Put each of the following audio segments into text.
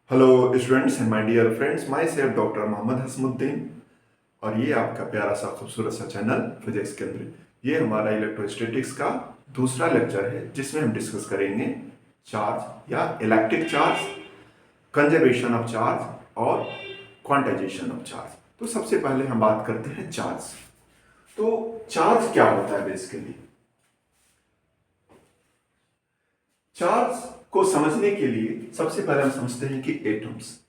Hello students and my dear friends, myself doctor Mohammad Hasmuddin. और ये आपका प्यारा सा खूबसूरत सा चैनल फिजिक्स केंद्र। ये हमारा इलेक्ट्रोस्टैटिक्स का दूसरा लेक्चर है जिसमें हम डिस्कस करेंगे चार्ज या electric charge, conservation of charge और क्वांटाइजेशन ऑफ चार्ज। तो सबसे पहले हम बात करते हैं चार्ज। तो चार्ज क्या होता है बेसिकली? चार्ज को समझने के लिए सबसे पहले हम समझते हैं कि एटम्स।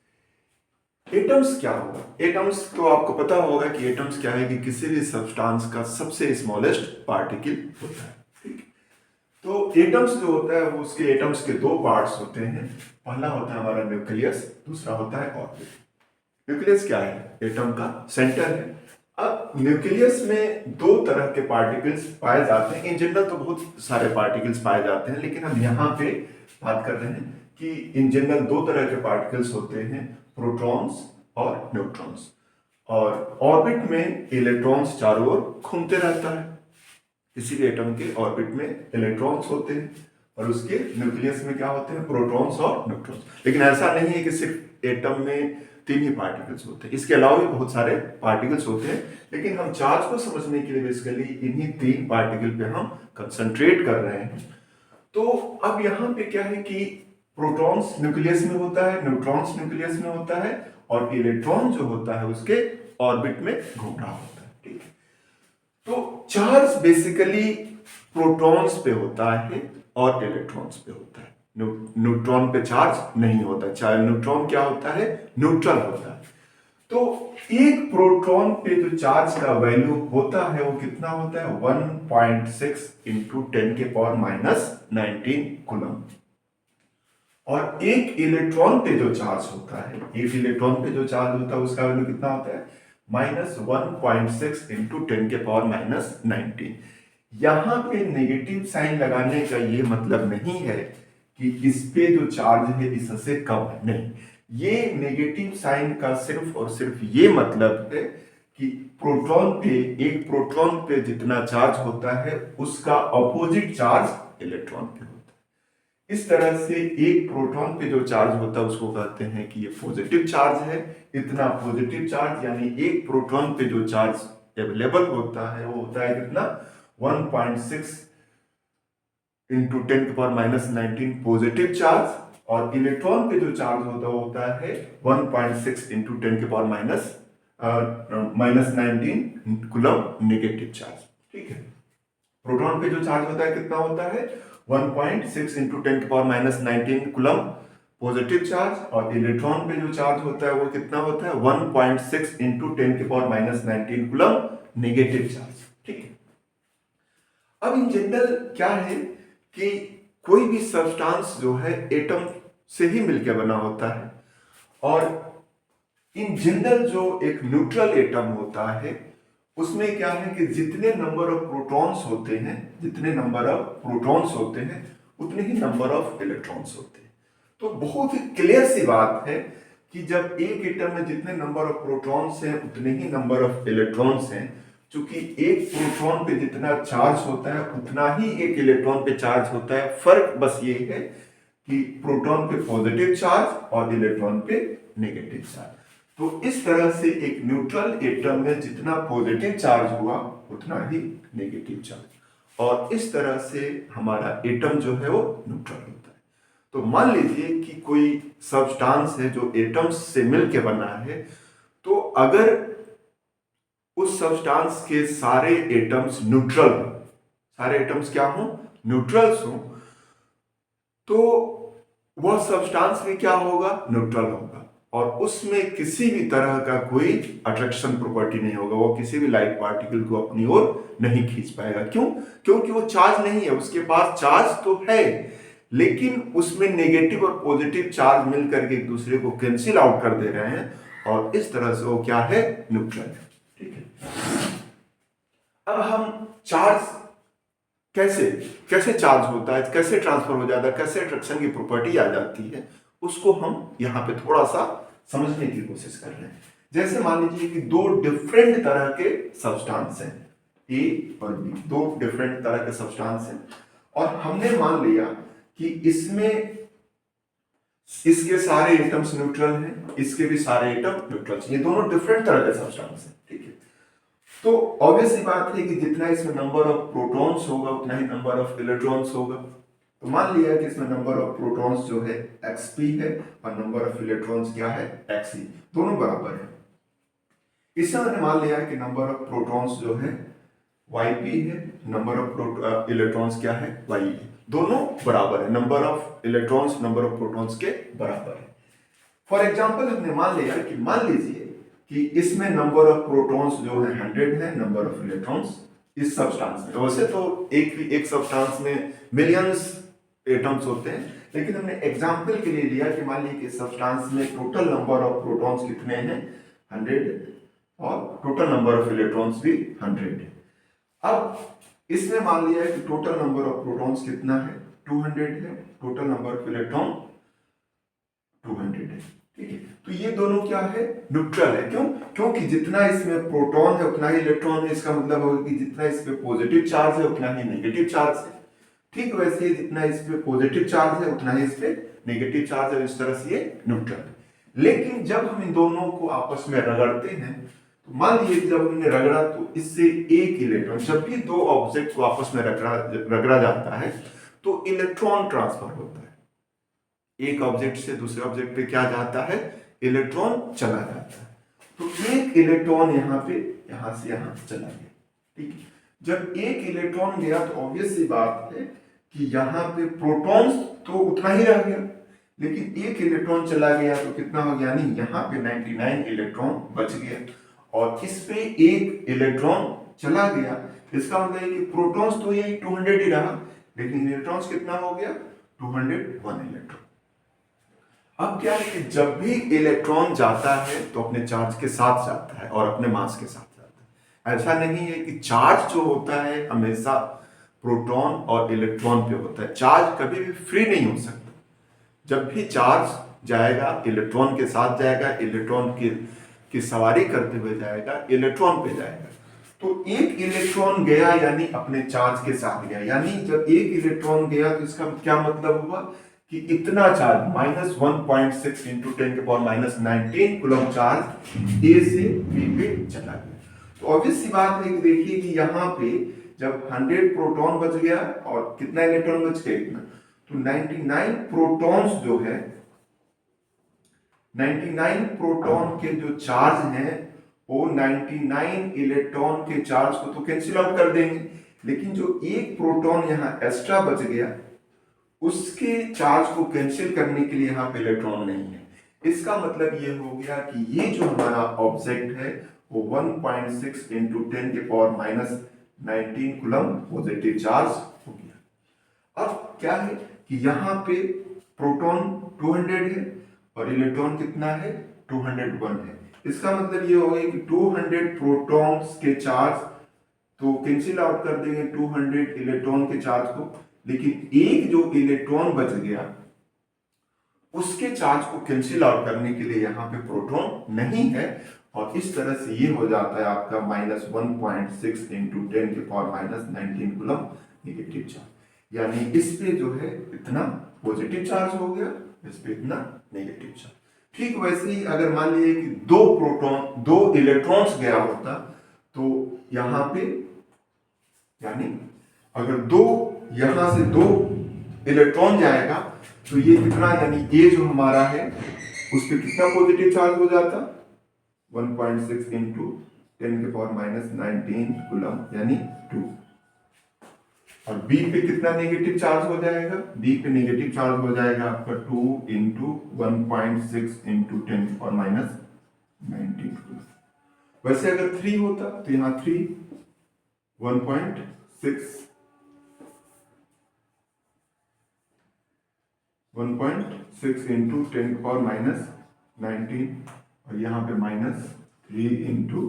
एटम्स क्या होगा? एटम्स तो आपको पता होगा कि एटम्स क्या है कि किसी भी सब्सटेंस का सबसे स्मॉलेस्ट पार्टिकल होता है। ठीक है? तो एटम्स जो होता है वो उसके एटम्स के दो पार्ट्स होते हैं। पहला होता है हमारा न्यूक्लियस, दूसरा होता है ऑर्बिट। न्यूक्लियस क्या है? एटम का सेंटर है। अब न्यूक्लियस में दो तरह के पार्टिकल्स पाए जाते हैं। इन जनरल तो बहुत सारे पार्टिकल्स पाए जाते हैं, लेकिन हम यहाँ पे बात कर रहे हैं कि इन जनरल दो तरह के पार्टिकल्स होते हैं, प्रोटॉन्स और न्यूट्रॉन्स। और ऑर्बिट में इलेक्ट्रॉन्स चारों ओर घूमते रहता है। किसी भी एटम के ऑर्बिट में इलेक्ट्रॉन्स होते हैं और उसके न्यूक्लियस में क्या होते हैं? प्रोटॉन्स और न्यूट्रॉन्स। लेकिन ऐसा नहीं है कि सिर्फ एटम में तीन ही पार्टिकल्स होते हैं, इसके अलावा भी बहुत सारे पार्टिकल्स होते हैं। लेकिन हम चार्ज को समझने के लिए बेसिकली इन्हीं तीन पार्टिकल पे हम कंसंट्रेट कर रहे हैं। तो अब यहाँ पे क्या है कि प्रोटॉन्स न्यूक्लियस में होता है, न्यूट्रॉन्स न्यूक्लियस में होता है और इलेक्ट्रॉन जो होता है उसके ऑर्बिट में घूम रहा होता है। ठीक है? तो चार्ज बेसिकली प्रोटॉन्स पे होता है और इलेक्ट्रॉन्स पे होता है। न्यूट्रॉन पे चार्ज नहीं होता। चाहे न्यूट्रॉन क्या होता है? न्यूट्रल होता है। तो एक प्रोटॉन पे जो चार्ज का वैल्यू होता है वो कितना होता है? 1.6 इंटू 10⁻⁻19 कूलम। और एक इलेक्ट्रॉन पे जो चार्ज होता है, एक इलेक्ट्रॉन पे जो चार्ज होता है उसका वैल्यू कितना होता है? -1.6 इंटू 10⁻⁻19। यहां पे नेगेटिव साइन लगाने का ये मतलब नहीं है कि इस पे जो चार्ज है इससे कम है, नहीं। ये नेगेटिव साइन का सिर्फ और सिर्फ ये मतलब है कि प्रोटॉन पे, एक प्रोटॉन पे जितना चार्ज होता है उसका अपोजिट चार्ज इलेक्ट्रॉन पे होता है। इस तरह से एक प्रोटॉन पे जो चार्ज होता है उसको कहते हैं कि ये पॉजिटिव चार्ज है। इतना पॉजिटिव चार्ज यानी एक प्रोटॉन पे जो चार्ज अवेलेबल होता है वो होता है कितना? 1.6 इंटू 10⁻⁻19 पॉजिटिव चार्ज। और इलेक्ट्रॉन पे जो चार्ज होता है 1.6 इंटू 10⁻⁻19 कूलम नेगेटिव चार्ज। ठीक है? प्रोटॉन पे जो चार्ज होता है कितना होता है? 1.6 इंटू 10⁻⁻19 कूलम पॉजिटिव चार्ज। और इलेक्ट्रॉन पे जो चार्ज होता है वो कितना होता है? 1.6 इंटू 10⁻⁻19 कूलम नेगेटिव चार्ज। ठीक है? अब इन जनरल क्या है कि कोई भी सब्सटेंस जो है एटम से ही मिलकर बना होता है। और इन जनरल जो एक न्यूट्रल एटम होता है उसमें क्या है कि जितने नंबर ऑफ प्रोटॉन्स होते हैं, जितने नंबर ऑफ प्रोटॉन्स होते हैं उतने ही नंबर ऑफ इलेक्ट्रॉन्स होते हैं। तो बहुत ही क्लियर सी बात है कि जब एक एटम में जितने नंबर ऑफ प्रोटॉन्स हैं उतने ही नंबर ऑफ इलेक्ट्रॉन्स हैं। क्योंकि एक प्रोटॉन पे जितना चार्ज होता है उतना ही एक इलेक्ट्रॉन पे चार्ज होता है। फर्क बस ये है कि प्रोटॉन पे पॉजिटिव चार्ज और इलेक्ट्रॉन पे नेगेटिव चार्ज। तो इस तरह से एक न्यूट्रल एटम में जितना पॉजिटिव चार्ज हुआ उतना ही नेगेटिव चार्ज। और इस तरह से हमारा एटम जो है वो न्यूट्रल होता है। तो मान लीजिए कि कोई सब्सटेंस है जो एटम्स से मिलकर बना है, तो अगर उस सब्सटेंस के सारे एटम्स न्यूट्रल हो, सारे एटम्स क्या हो? न्यूट्रल्स हो, तो वह सब्सटेंस में क्या होगा? न्यूट्रल होगा। और उसमें किसी भी तरह का कोई अट्रैक्शन प्रॉपर्टी नहीं होगा। वो किसी भी लाइट पार्टिकल को अपनी ओर नहीं खींच पाएगा। क्यों? क्योंकि वो चार्ज नहीं है। उसके पास चार्ज तो है लेकिन उसमें नेगेटिव और पॉजिटिव चार्ज मिलकर के एक दूसरे को कैंसिल आउट कर दे रहे हैं और इस तरह से वो क्या है? न्यूट्रल है। ठीक है? अब हम चार्ज कैसे कैसे चार्ज होता है, कैसे ट्रांसफर हो जाता है, कैसे अट्रैक्शन की प्रॉपर्टी आ जाती है, उसको हम यहां पे थोड़ा सा समझने की कोशिश कर रहे हैं। जैसे मान लीजिए कि दो डिफरेंट तरह के सब्सटेंस हैं, ए और बी, दो डिफरेंट तरह के सब्सटेंस हैं। और हमने मान लिया कि इसमें इसके सारे एटम्स न्यूट्रल हैं, इसके भी सारे एटम न्यूट्रल हैं। ये दोनों डिफरेंट तरह के सब्सटेंस हैं, ठीक है। तो ऑब्वियस सी बात है कि जितना इसमें नंबर ऑफ प्रोटॉन्स होगा उतना ही नंबर ऑफ इलेक्ट्रॉन्स होगा। तो मान लिया कि इसमें नंबर ऑफ प्रोटॉन्स जो है xp है और नंबर ऑफ इलेक्ट्रॉन्स क्या है xe, दोनों बराबर है। इससे मैंने मान लिया कि नंबर ऑफ प्रोटॉन्स जो है yp है, नंबर ऑफ इलेक्ट्रॉन्स क्या है ye है, दोनों बराबर है, number of electrons number of protons के बराबर है। फॉर एग्जांपल हमने मान लिया कि मान लीजिए कि इसमें नंबर ऑफ प्रोटॉन्स जो है 100 है, नंबर ऑफ इलेक्ट्रॉन्स इस सब्सटेंस में, वैसे तो एक सब्सटेंस में मिलियंस एटम्स होते हैं, लेकिन हमने एग्जांपल के लिए लिया कि मान लीजिए कि सब्सटेंस में टोटल नंबर ऑफ प्रोटॉन्स कितने हैं 100 और टोटल नंबर ऑफ इलेक्ट्रॉन्स भी 100 है। अब इसमें मान लिया है कि टोटल नंबर ऑफ प्रोटॉन्स कितना है 200 है, टोटल नंबर ऑफ इलेक्ट्रॉन 200 है, ठीक है। तो ये दोनों क्या है न्यूट्रल है। क्यों? क्योंकि जितना इसमें प्रोटॉन है उतना ही इलेक्ट्रॉन है। इसका मतलब होगा कि जितना इसमें पॉजिटिव चार्ज है उतना ही नेगेटिव चार्ज है। ठीक वैसे ही जितना इसमें पॉजिटिव चार्ज है उतना ही इसमें नेगेटिव चार्ज है। इस तरह से ये न्यूट्रल है। लेकिन जब हम इन दोनों को आपस में रगड़ते हैं तो मान लीजिए जब हमने रगड़ा तो इससे एक इलेक्ट्रॉन, जब भी दो ऑब्जेक्ट को आपस में रगड़ा जाता है तो इलेक्ट्रॉन ट्रांसफर होता है। एक ऑब्जेक्ट से दूसरे ऑब्जेक्ट पे क्या जाता है इलेक्ट्रॉन चला जाता है। तो एक इलेक्ट्रॉन यहाँ पे यहाँ से यहाँ चला गया, ठीक है। जब एक इलेक्ट्रॉन गया तो ऑब्वियस सी बात है कि यहाँ पे प्रोटॉन्स तो उतना ही रह गया, लेकिन एक इलेक्ट्रॉन चला गया तो कितना हो गया, यानी यहाँ पे 99 इलेक्ट्रॉन बच गया और इस पे एक इलेक्ट्रॉन चला गया। इसका मतलब है कि प्रोटॉन्स तो यही 200 ही रहा, लेकिन इलेक्ट्रॉन्स कितना हो गया 201 इलेक्ट्रॉन। अब क्या है कि जब भी इलेक्ट्रॉन जाता है तो अपने चार्ज के साथ जाता है और अपने मास के साथ जाता है। ऐसा नहीं है कि चार्ज जो होता है हमेशा प्रोटॉन और इलेक्ट्रॉन पे होता है। चार्ज कभी भी फ्री नहीं हो सकता। जब भी चार्ज जाएगा इलेक्ट्रॉन के साथ जाएगा, इलेक्ट्रॉन की सवारी करते हुए जाएगा, इलेक्ट्रॉन पे जाएगा। तो एक इलेक्ट्रॉन गया यानी अपने चार्ज के साथ गया, यानी जब एक इलेक्ट्रॉन गया तो इसका क्या मतलब हुआ कि इतना चार्ज -1.6 इंटू 10⁻19 कूलम चार्ज ए से बी पे चला गया। तो ऑब्वियस सी बात है कि देखिए कि यहाँ पे जब 100 प्रोटॉन बच गया और कितना इलेक्ट्रॉन बच गया इतना, तो 99 प्रोटॉन्स जो है 99 प्रोटॉन के जो चार्ज हैं वो 99 इलेक्ट्रॉन के चार्ज को तो कैंसिल आउट कर देंगे, लेकिन जो एक प्रोटॉन यहाँ एक्स्ट्रा बच गया उसके चार्ज को कैंसिल करने के लिए यहाँ पे इलेक्ट्रॉन नहीं है। इसका मतलब ये हो गया कि ये जो हमारा ऑब्जेक्ट है वो 1.6 इंटू 10⁻19 कूलम पॉजिटिव चार्ज हो गया। अब क्या है कि यहाँ पे प्रोटॉन 200 है और इलेक्ट्रॉन कितना है 201 है। इसका मतलब ये हो गया कि 200 प्रोटॉन्स के चार्ज तो कैंसिल आउट कर देंगे 200 इलेक्ट्रॉन के चार्ज को, लेकिन एक जो इलेक्ट्रॉन बच गया उसके चार्ज को कैंसिल आउट करने के लिए यहाँ पे प्रोटॉन नहीं है और इस तरह से ये हो जाता है आपका -1.6 इंटू 10⁻19 कूलम नेगेटिव चार्ज। यानी इस पे जो है इतना पॉजिटिव चार्ज हो गया, इस पे इतना नेगेटिव चार्ज। ठीक वैसे ही अगर मान लीजिए कि दो इलेक्ट्रॉन्स गया होता तो यहाँ पे यानी अगर यहां से दो इलेक्ट्रॉन जाएगा तो ये कितना, यानी ये जो हमारा है उस पर कितना पॉजिटिव चार्ज हो जाता 1.6 इंटू 10⁻19 कूलम यानी 2, और बी पे कितना नेगेटिव चार्ज हो जाएगा, बी पे नेगेटिव चार्ज हो जाएगा आपका 2 इंटू 1.6 इंटू 10⁻19 कूलम। वैसे अगर 3 होता तो यहाँ 3 1.6 इंटू 10⁻19 और यहाँ पे -3 इंटू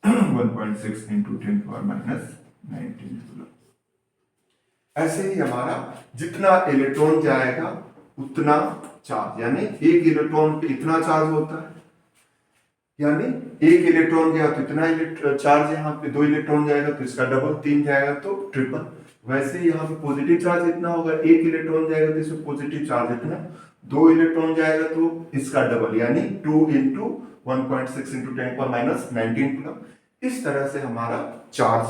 1.6 इंटू 10⁻19। ऐसे ही हमारा जितना इलेक्ट्रॉन जाएगा उतना चार्ज, यानी एक इलेक्ट्रॉन पे इतना चार्ज होता है, यानी एक इलेक्ट्रॉन गया तो इतना चार्ज, यहाँ पे 2 इलेक्ट्रॉन जाएगा तो इसका डबल, 3 जाएगा तो ट्रिपल। वैसे यहाँ पे पॉजिटिव चार्ज इतना होगा, एक इलेक्ट्रॉन जाएगा तो इसमें पॉजिटिव चार्ज इतना, दो इलेक्ट्रॉन जाएगा तो इसका डबल यानी 2 इंटू 1.6 इंटू 10⁻19 कूलम। इस तरह से हमारा चार्ज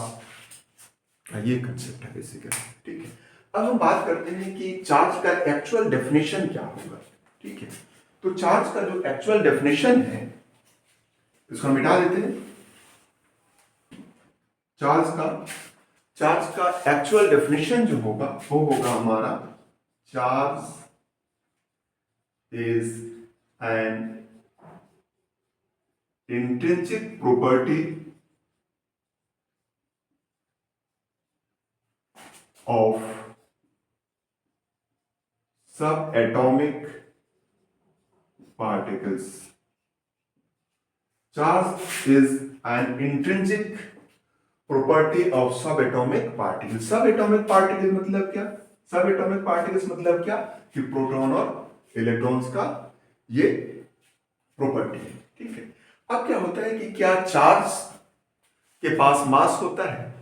ये कंसेप्ट है बेसिकली। ठीक है, अब हम बात करते हैं कि चार्ज का एक्चुअल डेफिनेशन क्या होगा। ठीक है, तो चार्ज का जो एक्चुअल डेफिनेशन है इसको हम मिटा देते हैं। चार्ज का एक्चुअल डेफिनेशन जो होगा वो होगा हमारा, charge is an intrinsic property of सब atomic particles. Charge is an intrinsic property of subatomic particles. Subatomic particles मतलब क्या? Subatomic particles मतलब क्या? कि प्रोटॉन और इलेक्ट्रॉन्स का ये प्रॉपर्टी है। ठीक है, अब क्या होता है कि क्या चार्ज के पास मास होता है?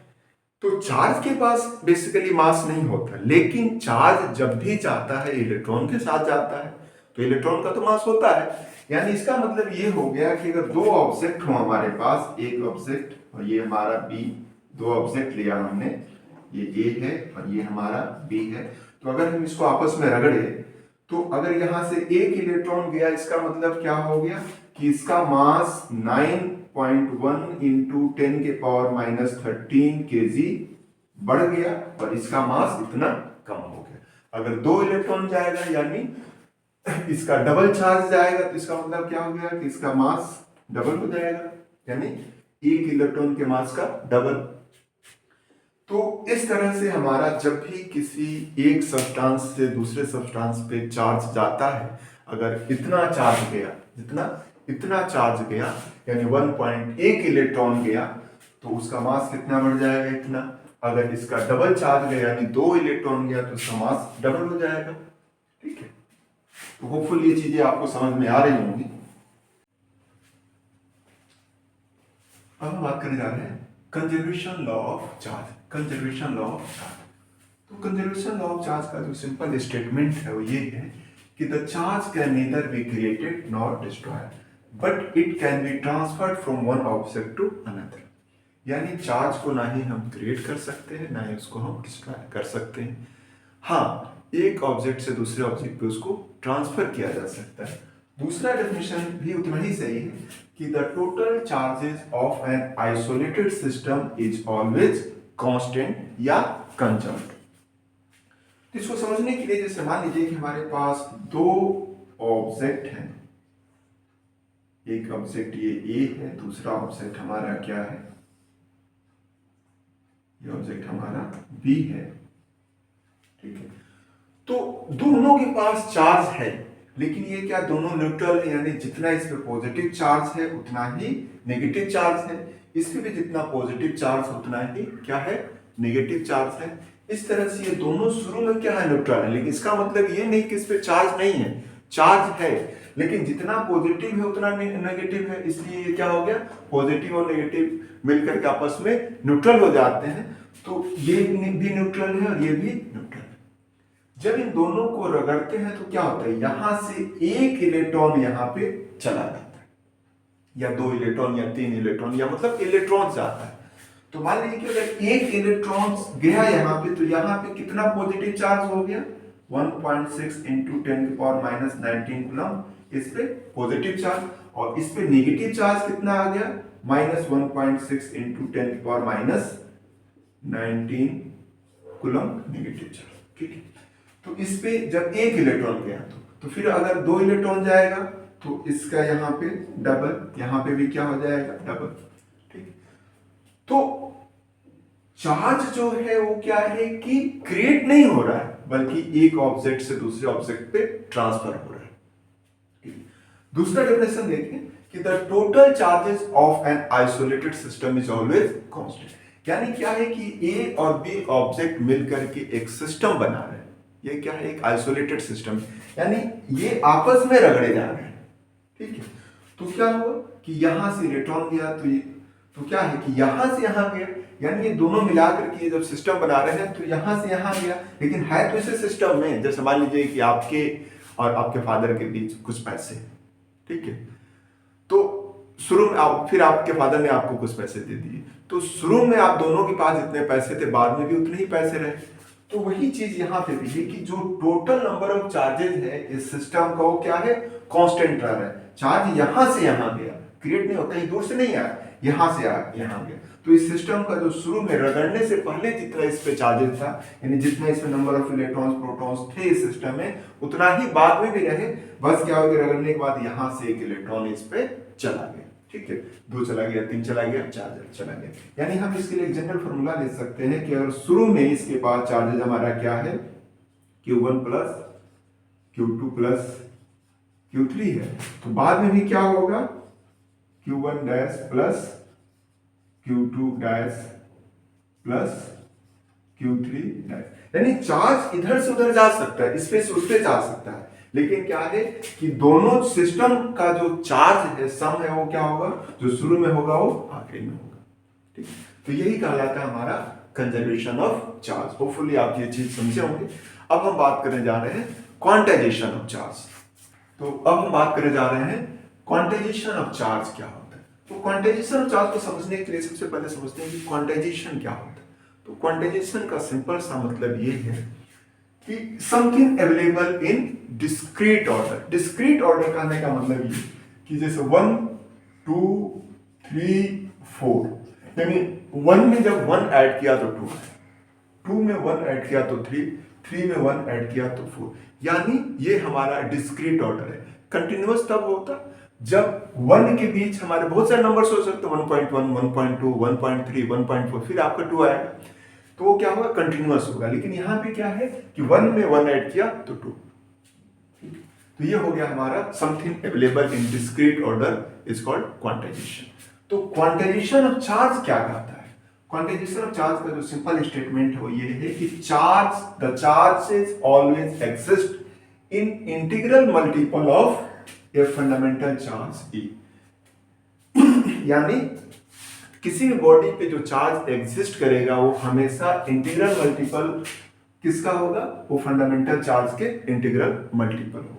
तो चार्ज के पास बेसिकली मास नहीं होता, लेकिन चार्ज जब भी जाता है इलेक्ट्रॉन के साथ जाता है तो इलेक्ट्रॉन का तो मास होता है। यानी इसका मतलब ये हो गया कि अगर दो ऑब्जेक्ट हो हमारे पास, एक ऑब्जेक्ट और ये हमारा बी, दो ऑब्जेक्ट लिया हमने, ये ए है और ये हमारा बी है, तो अगर हम इसको आपस में रगड़े तो अगर यहां से एक इलेक्ट्रॉन गया, इसका मतलब क्या हो गया कि इसका मास 9.1 इंटू 10⁻13 kg बढ़ गया और इसका मास इतना कम हो गया। अगर दो इलेक्ट्रॉन जाएगा यानी इसका डबल चार्ज जाएगा तो इसका मतलब क्या हो गया कि इसका मास डबल हो जाएगा, यानी एक इलेक्ट्रॉन के मास का डबल। तो इस तरह से हमारा जब भी किसी एक सब्सटेंस से दूसरे सब्सटेंस पे चार्ज जाता है, अगर इतना चार्ज गया, इतना चार्ज गया यानी 1.1 इलेक्ट्रॉन गया तो उसका मास कितना बढ़ जाएगा, इतना। अगर इसका डबल चार्ज गया यानी 2 इलेक्ट्रॉन गया तो उसका मास डबल हो जाएगा। ठीक है, तो होपफुल ये चीजें आपको समझ में आ रही होंगी। अब हम बात करने जा रहे हैं conservation law of charge. Conservation law of charge, तो कंजर्वेशन लॉ ऑफ चार्ज का जो सिंपल स्टेटमेंट है वो ये है कि the charge can neither be created nor destroyed but it can be transferred from one object to another. यानी चार्ज को ना ही हम क्रिएट कर सकते हैं, ना ही उसको हम डिस्ट्रॉय कर सकते हैं। हाँ, एक ऑब्जेक्ट से दूसरे ऑब्जेक्ट पे उसको ट्रांसफर किया जा सकता है। दूसरा डेफिनेशन भी उतना ही सही है कि the total charges of an isolated system is always constant या कंजर्व्ड। इसको समझने के लिए जैसे मान लीजिए कि हमारे पास दो ऑब्जेक्ट हैं, एक ऑब्जेक्ट ये ए है, दूसरा ऑब्जेक्ट हमारा क्या है, ये ऑब्जेक्ट हमारा बी है। ठीक है, तो दोनों के पास चार्ज है, लेकिन ये क्या दोनों न्यूट्रल है, यानी जितना इस पे पॉजिटिव चार्ज है उतना ही नेगेटिव चार्ज है, इस पे भी जितना पॉजिटिव चार्ज उतना ही क्या है, नेगेटिव चार्ज है। इस तरह से ये दोनों शुरू में क्या है, न्यूट्रल है, लेकिन इसका मतलब ये नहीं कि इस पे चार्ज नहीं है, चार्ज है, लेकिन जितना पॉजिटिव है उतना नेगेटिव है, इसलिए ये क्या हो गया, पॉजिटिव और नेगेटिव मिलकर के आपस में न्यूट्रल हो जाते हैं। तो ये भी न्यूट्रल है और ये भी न्यूट्रल है। जब इन दोनों को रगड़ते हैं तो क्या होता है, यहां से एक इलेक्ट्रॉन यहां पे चला जाता है, या दो इलेक्ट्रॉन या तीन इलेक्ट्रॉन, या मतलब इलेक्ट्रॉन जाता है। तो मान लीजिए कि अगर एक इलेक्ट्रॉन गया यहां पे तो यहां पे कितना पॉजिटिव चार्ज हो गया, 1.6 इंटू 10⁻19 कूलम इस पे पॉजिटिव चार्ज, और इस पे नेगेटिव चार्ज कितना आ गया, -1.6 इंटू 10⁻19 कूलम नेगेटिव चार्ज। ठीक है, तो इस पे जब एक इलेक्ट्रॉन गया तो फिर अगर दो इलेक्ट्रॉन जाएगा तो इसका यहाँ पे डबल, यहाँ पे भी क्या हो जाएगा, डबल। ठीक, तो चार्ज जो है वो क्या है कि क्रिएट नहीं हो रहा है, बल्कि एक ऑब्जेक्ट से दूसरे ऑब्जेक्ट पे ट्रांसफर हो रहा है। दूसरा डेफिनेशन देखें कि the total charges of an isolated system is always constant. यानी क्या है कि ए और बी ऑब्जेक्ट मिलकर के एक सिस्टम बना रहे हैं, ये क्या है, एक आइसोलेटेड सिस्टम, यानी ये आपस में रगड़े जा रहे हैं। ठीक है, तो क्या हुआ कि यहां से इलेक्ट्रॉन गया तो तो क्या है कि यहां से यहां गया, यानी ये दोनों मिलाकर के जब सिस्टम बना रहे हैं तो यहां से यहां गया, लेकिन है तो इसे सिस्टम में। जैसे मान लीजिए कि आपके और आपके फादर के बीच कुछ पैसे, ठीक है, तो शुरू में आप, फिर आपके फादर ने आपको कुछ पैसे दे दिए, तो शुरू में आप दोनों के पास जितने पैसे थे बाद में भी उतने ही पैसे रहे। तो वही चीज यहां पे भी है कि जो टोटल नंबर ऑफ चार्जेस है इस सिस्टम का वो क्या है, कांस्टेंट रह रहा है। चार्ज यहां से यहां गया, क्रिएट नहीं होता, कहीं दूर से नहीं आया, यहां से आया यहां गया। तो इस सिस्टम का जो शुरू में रगड़ने से पहले जितना इस पे चार्जेस था, यानी जितना इसमें नंबर ऑफ इलेक्ट्रॉन्स प्रोटॉन्स थे इस सिस्टम में, उतना ही बाद में भी रहे। बस क्या हो गया, रगड़ने के बाद यहां से एक इलेक्ट्रॉन इस पे चला गया, ठीक है, 2 चला गया, 3 चला गया, 4 चला गया। यानी हम इसके लिए एक जनरल फॉर्मूला ले सकते हैं कि अगर शुरू में इसके पास चार्जेस हमारा क्या है, Q1 plus Q2 plus Q3 है, तो बाद में भी क्या होगा, Q1 dash plus Q2 dash plus Q3 dash. यानी चार्ज इधर से उधर जा सकता है, इस पे से उस पे जा सकता है, लेकिन क्या है कि दोनों सिस्टम का जो चार्ज है, सम है, वो क्या होगा, जो शुरू में होगा वो आखिरी में होगा, ठीक। तो यही कहलाता है हमारा कंजर्वेशन ऑफ चार्ज। होपफुली आप ये चीज समझे होंगे। अब हम बात करने जा रहे हैं क्वांटाइजेशन ऑफ चार्ज। तो अब हम बात करने जा रहे हैं क्वांटाइजेशन ऑफ चार्ज क्या होता है। तो क्वांटाइजेशन ऑफ चार्ज को समझने के लिए सबसे पहले समझते हैं कि क्वांटाइजेशन क्या होता है। तो क्वांटाइजेशन का सिंपल सा मतलब ये है कि something available in discrete order. Discrete order कहने का मतलब ये कि जैसे 1 2 3 4, यानी 1 में जब 1 ऐड किया तो 2 है, 2 में 1 ऐड किया तो 3, 3 में 1 ऐड किया तो 4, यानी ये हमारा डिस्क्रीट ऑर्डर है। कंटिन्यूअस तब होता जब 1 के बीच हमारे बहुत सारे नंबर्स हो सकते हैं, 1.1 1.2 1.3 1.4, फिर आपका 2 आएगा, तो वो क्या होगा, कंटिन्यूअस होगा। लेकिन यहां पे क्या है कि 1 में 1 ऐड किया तो 2, तो ये हो गया हमारा something available in discrete order is called quantization. तो क्वांटाइजेशन ऑफ चार्ज क्या कहता है, क्वांटाइजेशन ऑफ चार्ज का जो सिंपल स्टेटमेंट है वो ये है कि the charges always exist in integral multiple of a fundamental charge E। यानी किसी भी बॉडी पे जो चार्ज एग्जिस्ट करेगा वो हमेशा इंटीग्रल मल्टीपल किसका होगा, वो फंडामेंटल चार्ज के इंटीग्रल मल्टीपल होगा।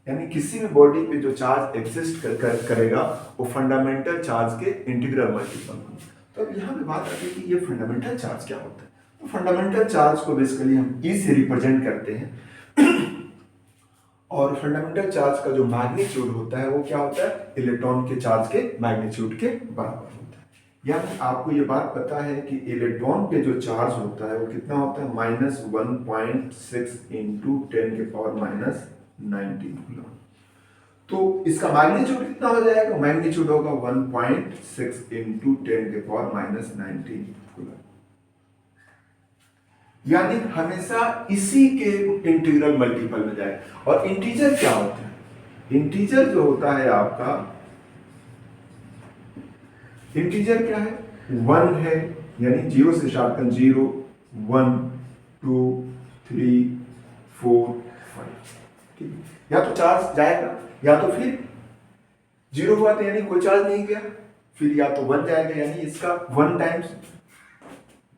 यानी किसी भी बॉडी पे जो चार्ज एग्जिस्ट करेगा वो फंडामेंटल चार्ज के इंटीग्रल मल्टीपल होगा। तो अब यहाँ पे बात आती है कि ये फंडामेंटल चार्ज क्या होता है। तो फंडामेंटल चार्ज को बेसिकली हम E से रिप्रेजेंट करते हैं और फंडामेंटल चार्ज का जो मैग्नीट्यूड होता है वो क्या होता है, इलेक्ट्रॉन के चार्ज के मैग्नीट्यूड के बराबर होता है। यानी आपको ये बात पता है कि इलेक्ट्रॉन पे जो चार्ज होता है वो कितना होता है, -1.6 इंटू 10 के पावर -19 कूलम। तो इसका मैग्नीट्यूड कितना हो जाएगा, मैग्नीट्यूड होगा 1.6 इंटू 10 के पावर -19 कूलम। यानी हमेशा इसी के इंटीग्रल मल्टीपल में जाए। और इंटीजर क्या होता है, इंटीजर जो होता है आपका, इंटीजर क्या है, 1 है, यानी 0 से स्टार्ट कर, 0 1 2 3 4 5, ठीक है। या तो चार्ज जाएगा या तो फिर 0 हुआ तो यानी कोई चार्ज नहीं गया, फिर या तो 1 जाएगा यानी इसका 1 times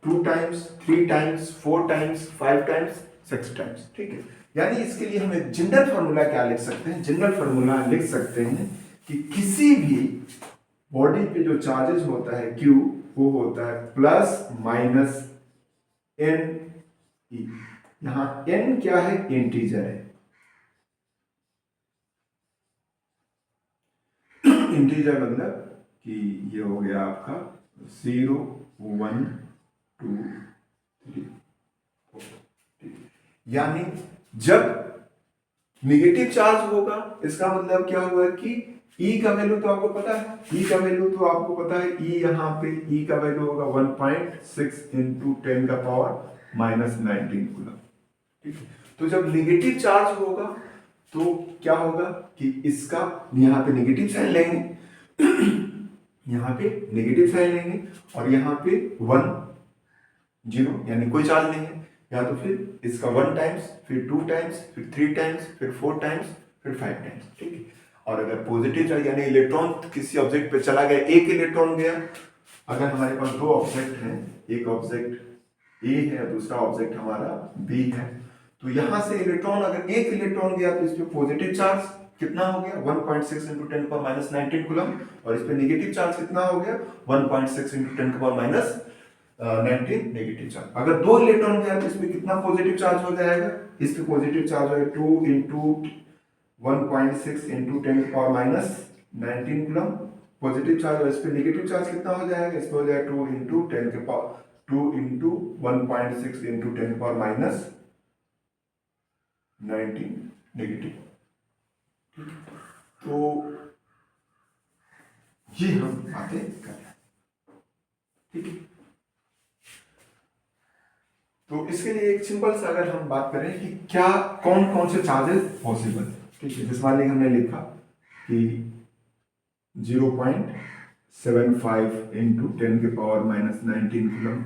2 times 3 times 4 times 5 times 6 times, ठीक है। यानी इसके लिए हम एक जनरल फार्मूला क्या लिख सकते हैं, जनरल फार्मूला लिख सकते हैं कि किसी भी बॉडी पे जो चार्जेस होता है Q, वो होता है प्लस माइनस n E। यहां n क्या है, इंटीजर है, इंटीजर मतलब कि ये हो गया आपका 0 1 2 3 4। यानी जब निगेटिव चार्ज होगा इसका मतलब क्या होगा कि E का वैल्यू तो आपको पता है, E का वैल्यू तो आपको पता है, E यहाँ पे E का वैल्यू होगा 1.6 इंटू 10 का पावर -19 कूलम, ठीक है। तो जब निगेटिव चार्ज होगा तो क्या होगा कि इसका यहाँ पे नेगेटिव साइन लेंगे यहाँ पे नेगेटिव साइन लेंगे और यहाँ पे 1 0 यानी कोई चार्ज नहीं है, या तो फिर इसका 1 टाइम्स, फिर 2 टाइम्स, फिर 3 टाइम्स, फिर 4 टाइम्स, फिर 5 टाइम्स, ठीक है। और अगर पॉजिटिव चार्ज यानी इलेक्ट्रॉन किसी ऑब्जेक्ट पे चला गया, एक इलेक्ट्रॉन गया अगर हमारे पास दो ऑब्जेक्ट हैं, एक ऑब्जेक्ट ए है, दूसरा ऑब्जेक्ट हमारा बी है, तो यहां से इलेक्ट्रॉन, अगर एक इलेक्ट्रॉन गया तो इस पे पॉजिटिव चार्ज कितना हो गया 1.6 इंटू 10 पावर माइनस 19 कूलम, और इस पे नेगेटिव चार्ज कितना हो गया 1.6 into 10 power minus 19 negative charge. अगर दो इलेक्ट्रॉन गया तो इसमें कितना पॉजिटिव चार्ज हो जाएगा, इस पे पॉजिटिव चार्ज हो जाएगा 2 into 1.6 into 10 power minus 19 coulomb positive charge, और इस पे नेगेटिव चार्ज कितना हो जाएगा, इस पे हो जाएगा 2 इंटू 10 के power 2 into 1.6 into 10 power minus 19 negative. तो ये हम बातें कर रहे हैं, ठीक है। तो इसके लिए एक सिंपल सा अगर हम बात करें कि क्या कौन कौन से चार्जेस पॉसिबल है, ठीक है। जिस मान ली हमने लिखा कि 0.75 इंटू 10 के पावर माइनस 19 कूलम,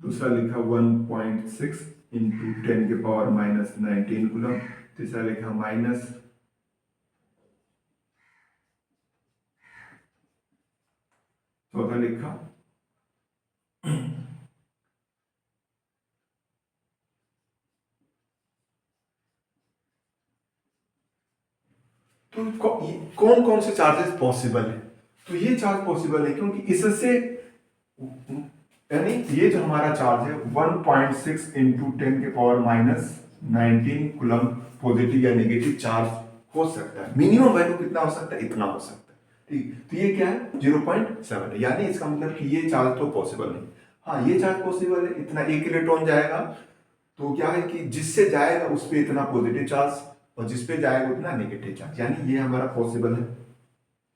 दूसरा लिखा 1.6 इंटू 10 के पावर माइनस 19 कूलम, तीसरा लिखा माइनस चौथा लिखा तो कौन कौन से चार्जेस पॉसिबल है, तो ये चार्ज पॉसिबल है क्योंकि इससे यानी ये जो हमारा चार्ज है 1.6 इंटू 10 के पावर माइनस 19 कूलम पॉजिटिव या नेगेटिव चार्ज हो सकता है। मिनिमम वैल्यू कितना हो सकता है, इतना हो सकता है, ठीक। तो ये क्या है 0.7 है, यानी इसका मतलब कि ये चार्ज तो पॉसिबल नहीं। हाँ ये चार्ज पॉसिबल है, इतना एक इलेक्ट्रॉन जाएगा तो क्या है कि जिससे जाएगा उस पर इतना पॉजिटिव चार्ज और जिस पे जाएगा उतना नेगेटिव चार्ज, यानी ये हमारा पॉसिबल है।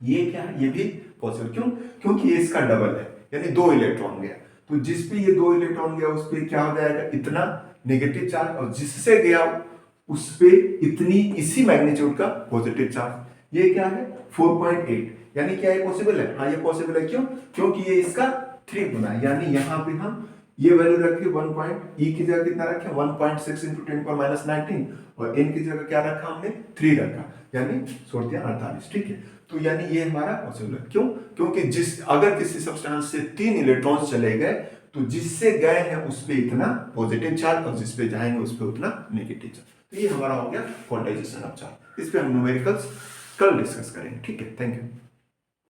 ये क्या है, ये भी पॉसिबल, क्यों, क्योंकि ये इसका डबल है, यानी दो इलेक्ट्रॉन गया, तो जिस पे ये दो इलेक्ट्रॉन गया उस पे क्या हो जाएगा इतना नेगेटिव चार्ज, और जिससे गया उस पे इतनी इसी मैग्नीट्यूड का पॉजिटिव चार्ज। ये क्या है 4.8, यानी क्या ये पॉसिबल है, हाँ ये पॉसिबल है, क्यों, क्योंकि ये इसका 3 गुना है, यानी यहाँ पे हम ये वैल्यू रखे 1 ई की जगह कितना रखे 1.6 इंटू 10 पावर माइनस 19, और एन की जगह क्या रखा हमने 3 रखा, यानी 48, ठीक है। तो यानी ये हमारा पॉसिबल है, क्यों, क्योंकि जिस अगर किसी सब्सटेंस से 3 इलेक्ट्रॉन्स चले गए तो जिससे गए हैं उस पे इतना पॉजिटिव चार्ज और जिस पे जाएंगे उस पे उतना नेगेटिव चार्ज। तो ये हमारा हो गया क्वांटाइजेशन ऑफ चार्ज। इस पे हम न्यूमेरिकल्स कल डिस्कस करेंगे, ठीक है। Thank you.